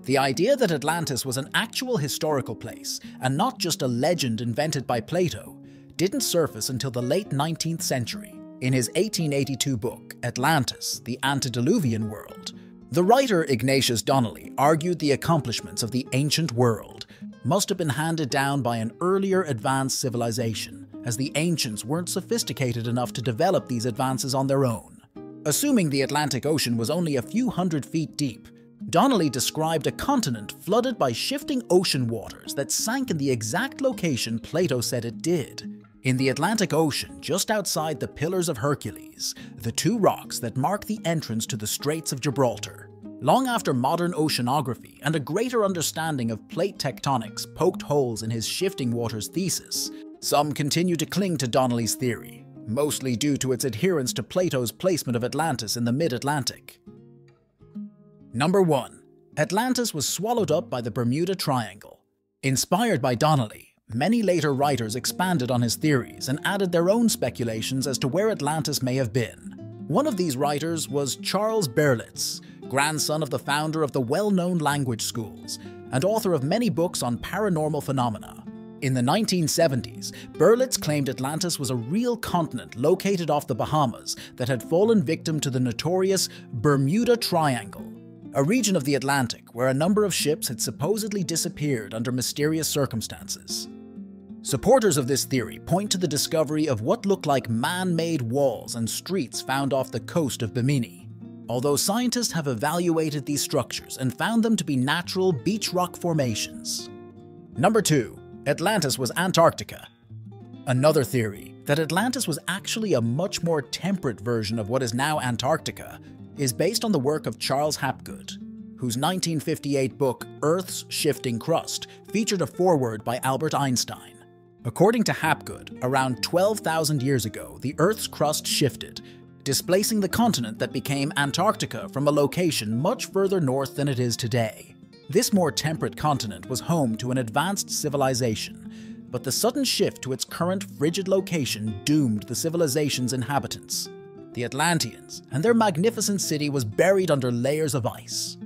The idea that Atlantis was an actual historical place, and not just a legend invented by Plato, didn't surface until the late 19th century, in his 1882 book, Atlantis, the Antediluvian World. The writer Ignatius Donnelly argued the accomplishments of the ancient world must have been handed down by an earlier advanced civilization, as the ancients weren't sophisticated enough to develop these advances on their own. Assuming the Atlantic Ocean was only a few hundred feet deep, Donnelly described a continent flooded by shifting ocean waters that sank in the exact location Plato said it did. In the Atlantic Ocean, just outside the Pillars of Hercules, the two rocks that mark the entrance to the Straits of Gibraltar. Long after modern oceanography and a greater understanding of plate tectonics poked holes in his shifting waters thesis, some continue to cling to Donnelly's theory, mostly due to its adherence to Plato's placement of Atlantis in the mid-Atlantic. Number 1. Atlantis was swallowed up by the Bermuda Triangle. Inspired by Donnelly, many later writers expanded on his theories and added their own speculations as to where Atlantis may have been. One of these writers was Charles Berlitz, grandson of the founder of the well-known language schools, and author of many books on paranormal phenomena. In the 1970s, Berlitz claimed Atlantis was a real continent located off the Bahamas that had fallen victim to the notorious Bermuda Triangle, a region of the Atlantic where a number of ships had supposedly disappeared under mysterious circumstances. Supporters of this theory point to the discovery of what look like man-made walls and streets found off the coast of Bimini, although scientists have evaluated these structures and found them to be natural beach rock formations. Number 2. Atlantis was Antarctica. Another theory, that Atlantis was actually a much more temperate version of what is now Antarctica, is based on the work of Charles Hapgood, whose 1958 book Earth's Shifting Crust featured a foreword by Albert Einstein. According to Hapgood, around 12,000 years ago, the Earth's crust shifted, displacing the continent that became Antarctica from a location much further north than it is today. This more temperate continent was home to an advanced civilization, but the sudden shift to its current frigid location doomed the civilization's inhabitants. The Atlanteans, and their magnificent city was buried under layers of ice.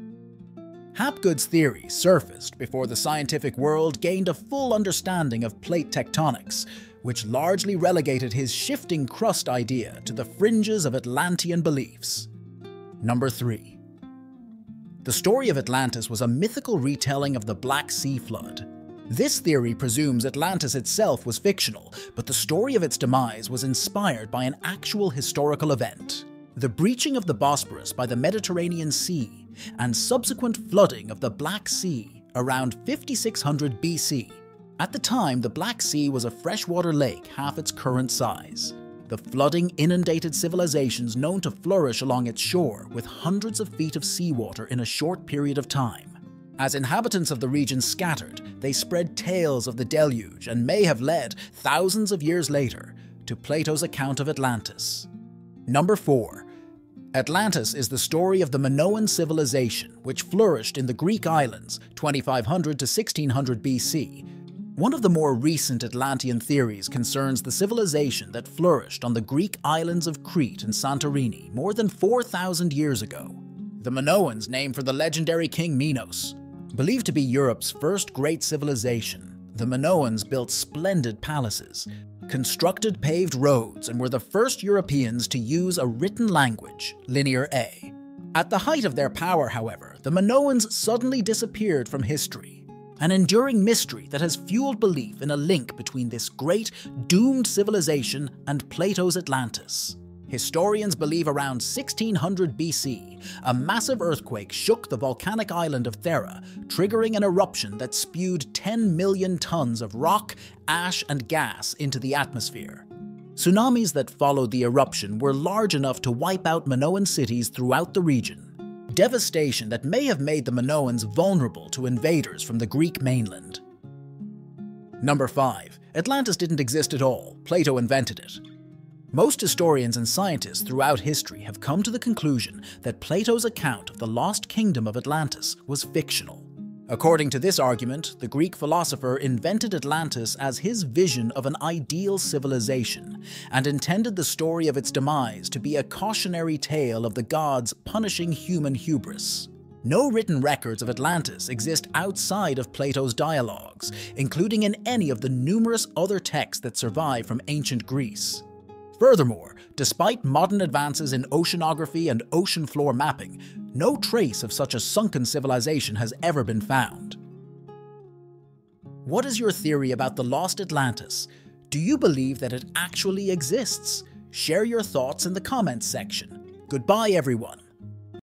Hapgood's theory surfaced before the scientific world gained a full understanding of plate tectonics, which largely relegated his shifting crust idea to the fringes of Atlantean beliefs. Number 3. The story of Atlantis was a mythical retelling of the Black Sea flood. This theory presumes Atlantis itself was fictional, but the story of its demise was inspired by an actual historical event: the breaching of the Bosporus by the Mediterranean Sea and subsequent flooding of the Black Sea around 5600 BC. At the time, the Black Sea was a freshwater lake half its current size. The flooding inundated civilizations known to flourish along its shore with hundreds of feet of seawater in a short period of time. As inhabitants of the region scattered, they spread tales of the deluge and may have led, thousands of years later, to Plato's account of Atlantis. Number 4. Atlantis is the story of the Minoan civilization, which flourished in the Greek islands 2500 to 1600 BC. One of the more recent Atlantean theories concerns the civilization that flourished on the Greek islands of Crete and Santorini more than 4,000 years ago. The Minoans, named for the legendary king Minos. Believed to be Europe's first great civilization, the Minoans built splendid palaces, constructed paved roads, and were the first Europeans to use a written language, Linear A. At the height of their power, however, the Minoans suddenly disappeared from history, an enduring mystery that has fueled belief in a link between this great, doomed civilization and Plato's Atlantis. Historians believe around 1600 BC, a massive earthquake shook the volcanic island of Thera, triggering an eruption that spewed 10 million tons of rock, ash, and gas into the atmosphere. Tsunamis that followed the eruption were large enough to wipe out Minoan cities throughout the region, devastation that may have made the Minoans vulnerable to invaders from the Greek mainland. Number 5. Atlantis didn't exist at all, Plato invented it. Most historians and scientists throughout history have come to the conclusion that Plato's account of the lost kingdom of Atlantis was fictional. According to this argument, the Greek philosopher invented Atlantis as his vision of an ideal civilization, and intended the story of its demise to be a cautionary tale of the gods punishing human hubris. No written records of Atlantis exist outside of Plato's dialogues, including in any of the numerous other texts that survive from ancient Greece. Furthermore, despite modern advances in oceanography and ocean floor mapping, no trace of such a sunken civilization has ever been found. What is your theory about the lost Atlantis? Do you believe that it actually exists? Share your thoughts in the comments section. Goodbye, everyone.